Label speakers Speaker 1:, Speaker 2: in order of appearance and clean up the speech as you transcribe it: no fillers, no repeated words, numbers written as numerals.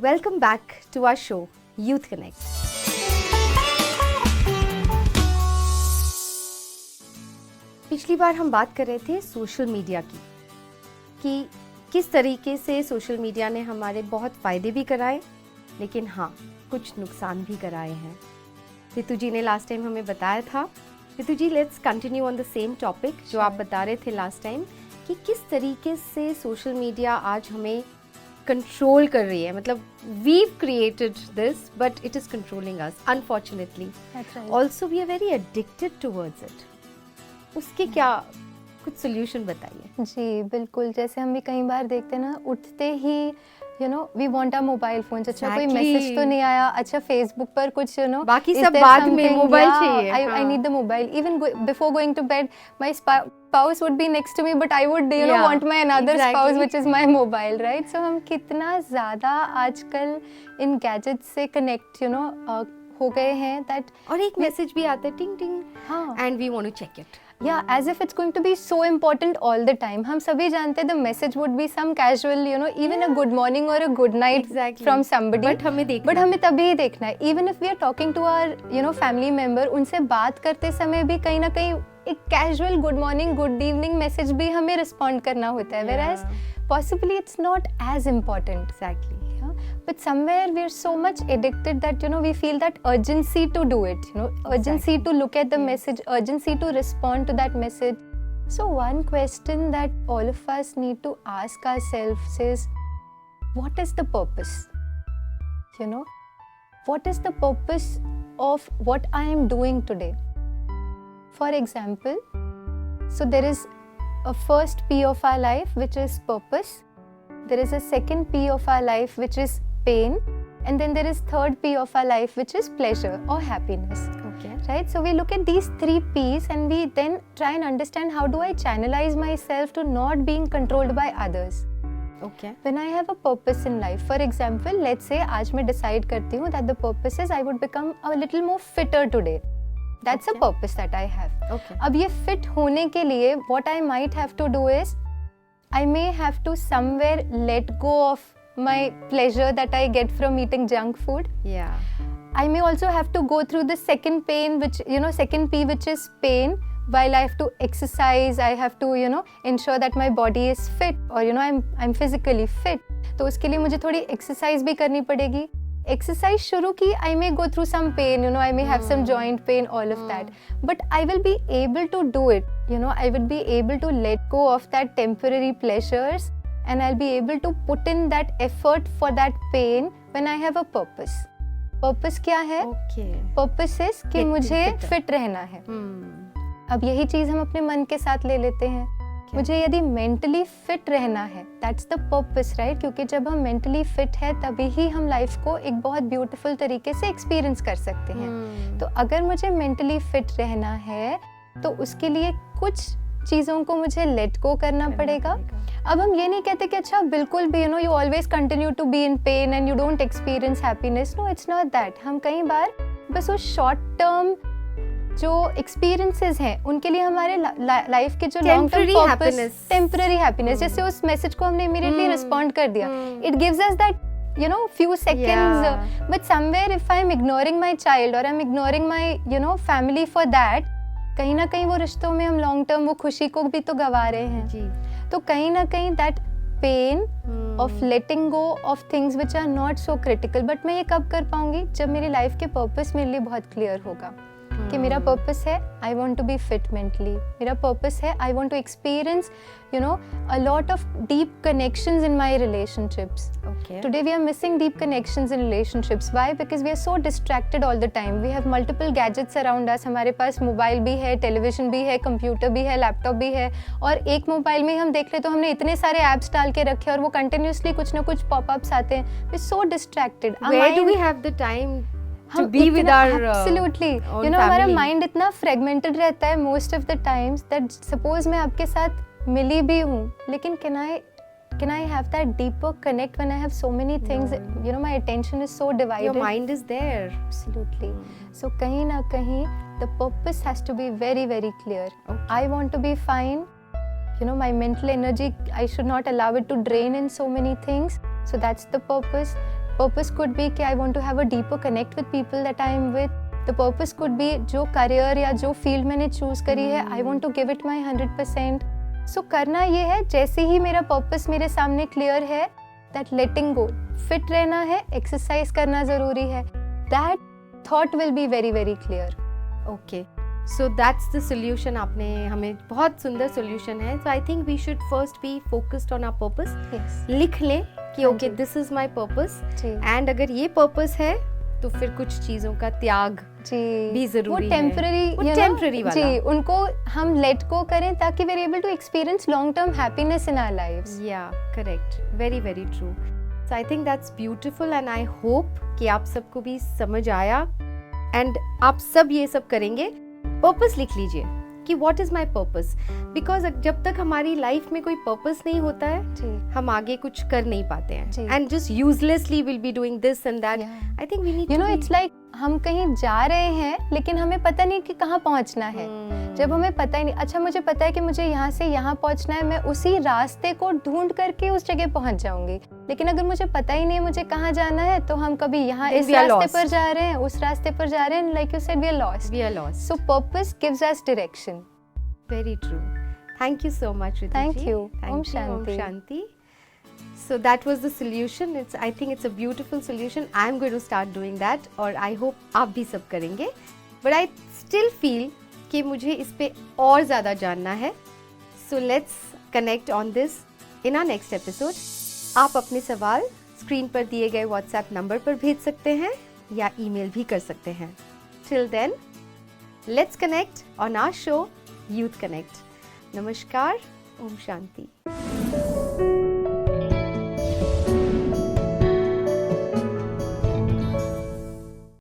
Speaker 1: welcome back to our show, Youth Connect. पिछली बार हम बात कर रहे थे सोशल मीडिया की, कि किस तरीके से सोशल मीडिया ने हमारे बहुत फ़ायदे भी कराए, लेकिन हाँ, कुछ नुकसान भी कराए हैं. रितु जी ने लास्ट टाइम हमें बताया था. Ritu ji, let's continue on the same topic जो आप बता रहे थे लास्ट टाइम, कि किस तरीके से सोशल मीडिया आज हमें कंट्रोल कर रही है. मतलब we've created this but it is controlling us, unfortunately.
Speaker 2: That's right.
Speaker 1: Also we are very addicted towards it. उसके क्या कुछ सोल्यूशन बताइए.
Speaker 2: जी बिल्कुल, जैसे हम भी कई बार देखते हैं ना, उठते ही we want a mobile phone. अच्छा कोई मैसेज तो नहीं आया, अच्छा फेसबुक पर कुछ
Speaker 1: बाकी सब बाद में, मोबाइल चाहिए.
Speaker 2: I need the mobile. Even before going to bed my spouse would be next to me, but I would want my another spouse, which is my mobile, right? So हम कितना ज़्यादा आजकल इन गैजेट्स से connect हो गए हैं that
Speaker 1: और एक मैसेज भी आता है टिंग टिंग,
Speaker 2: हाँ,
Speaker 1: and we want to check it.
Speaker 2: Yeah, as if it's going to be so important all the time. हम सभी जानते हैं the message would be some casual, even a good morning or a good night from somebody.
Speaker 1: But हमें
Speaker 2: तभी ही देखना है. Even if we are talking to our family member, उनसे बात करते समय भी कहीं ना कहीं एक casual good morning, good evening message भी हमें respond करना होता है. Whereas possibly it's not as important.
Speaker 1: Exactly.
Speaker 2: But somewhere we're so much addicted that we feel that urgency to do it, urgency to look at the message, urgency to respond to that message. So one question that all of us need to ask ourselves is, what is the purpose? What is the purpose of what I am doing today? For example, so there is a first P of our life, which is purpose. There is a second P of our life, which is pain, and then there is third P of our life, which is pleasure or happiness.
Speaker 1: Okay.
Speaker 2: Right? So we look at these three P's and we then try and understand, how do I channelize myself to not being controlled by others?
Speaker 1: Okay.
Speaker 2: When I have a purpose in life, for example, let's say आज मैं decide करती हूँ that the purpose is I would become a little more fitter today. That's a purpose that I have.
Speaker 1: Okay.
Speaker 2: अब ये fit होने के लिए what I might have to do is I may have to somewhere let go of my pleasure that I get from eating junk food.
Speaker 1: Yeah.
Speaker 2: I may also have to go through the second pain, which second P, which is pain. While I have to exercise, I have to ensure that my body is fit, or I'm physically fit. तो उसके लिए मुझे थोड़ी exercise भी करनी पड़ेगी. Exercise शुरू की, I may go through some pain, I may have some joint pain, all of that. But I will be able to do it. I will be able to let go of that temporary pleasures, and I'll be able to put in that effort for that pain when I have a purpose. Purpose क्या है?
Speaker 1: Okay.
Speaker 2: Purpose is कि मुझे fit रहना है. अब यही चीज़ हम अपने मन के साथ ले लेते हैं. मुझे यदि मेंटली फिट रहना है, दैट्स द पर्पस, राइट? क्योंकि जब हम मेंटली फिट है तभी ही हम लाइफ को एक बहुत ब्यूटीफुल तरीके से एक्सपीरियंस कर सकते हैं. तो अगर मुझे मेंटली फिट रहना है तो उसके लिए कुछ चीज़ों को मुझे लेट गो करना पड़ेगा. अब हम ये नहीं कहते कि अच्छा बिल्कुल भी you always continue to be in pain and you don't experience happiness. No, it's not that. हम कई बार बस वो शॉर्ट टर्म जो एक्सपीरियंसेस हैं उनके लिए हमारे लाइफ के जो long term purpose, temporary happiness, जैसे उस मैसेज को हमने इमीडिएटली रिस्पॉन्ड कर दिया, it gives us that few seconds, but somewhere if I'm ignoring my child or I'm ignoring my family for that, कहीं ना कहीं वो रिश्तों में हम लॉन्ग टर्म वो खुशी को भी तो गवा रहे हैं जी. तो कहीं ना कहीं that pain of letting go of things which are not so critical. But मैं ये कब कर पाऊंगी? जब मेरी लाइफ के पर्पस मेरे लिए बहुत क्लियर होगा कि मेरा पर्पस है I want to be fit mentally. मेरा पर्पस है I want to experience a lot of deep connections in my relationships.
Speaker 1: Okay.
Speaker 2: Today we are missing deep connections in relationships. Why? Because we are so distracted all the time. We have multiple gadgets around us. हमारे पास mobile भी है, television भी है, computer भी है, laptop भी है, और एक मोबाइल में हम देख ले तो हमने इतने सारे ऐप्स डाल के रखे हैं और वो कंटिन्यूसली कुछ ना कुछ पॉपअप्स आते हैं. We are so distracted.
Speaker 1: Where do we have the time to be with our
Speaker 2: absolutely हमारा माइंड इतना फ्रेगमेंटेड रहता है most of the times that suppose मैं आपके साथ मिली भी हूँ, लेकिन can I have that deeper connect when I have so many things? My attention is so divided.
Speaker 1: Your mind is there.
Speaker 2: Absolutely. So कहीं ना कहीं the purpose has to be very very clear.
Speaker 1: Okay.
Speaker 2: I want to be fine. My mental energy, I should not allow it to drain in so many things. So that's the purpose. Purpose could be कि I want to have a deeper connect with people that I am with. The purpose could be जो career या जो field मैंने choose करी है, I want to give it my 100%। So करना ये है, जैसे ही मेरा पर्पस मेरे सामने क्लियर है, दैट लेटिंग गो, फिट रहना है, एक्सरसाइज करना ज़रूरी है, that thought will be very very clear.
Speaker 1: Okay, so that's the solution. आपने हमें बहुत सुंदर सोल्यूशन है। So I think we should first be focused on our purpose. लिख लें कि okay this is my purpose, and अगर ये पर्पस है तो फिर कुछ चीजों का त्याग भी जरूरी है।
Speaker 2: वो टेम्पररी वाला जी, उनको हम लेट गो करें ताकि we are able to experience long term happiness in our lives.
Speaker 1: Yeah correct, very very true. So I think that's beautiful and I hope कि आप सबको भी समझ आया एंड आप सब ये सब करेंगे। पर्पस लिख लीजिए कि what is my purpose, because जब तक हमारी लाइफ में कोई पर्पस नहीं होता है हम आगे कुछ कर नहीं पाते हैं, and just uselessly will be doing this and that. I think we need,
Speaker 2: you know, it's like हम कहीं जा रहे हैं लेकिन हमें पता नहीं कि कहाँ पहुँचना है। जब हमें पता ही नहीं, अच्छा मुझे पता है कि मुझे यहाँ से यहाँ पहुँचना है, मैं उसी रास्ते को ढूंढ करके उस जगह पहुँच जाऊंगी। लेकिन अगर मुझे पता ही नहीं है मुझे कहाँ जाना है, तो हम कभी यहाँ इस रास्ते पर जा रहे हैं, उस रास्ते पर जा रहे हैं, like you said we are lost. So purpose gives us direction.
Speaker 1: Very true. Thank you so much Riddhi.
Speaker 2: Thank you.
Speaker 1: ओम शांति। So that was the solution. I think it's a beautiful solution. I'm going to start doing that, और I hope आप भी सब करेंगे. But I still feel कि मुझे इस पे और ज़्यादा जानना है. So let's connect on this in our next episode. आप अपने सवाल स्क्रीन पर दिए गए WhatsApp नंबर पर भेज सकते हैं या ईमेल भी कर सकते हैं. Till then, let's connect on our show Youth Connect. नमस्कार. ओम शांति.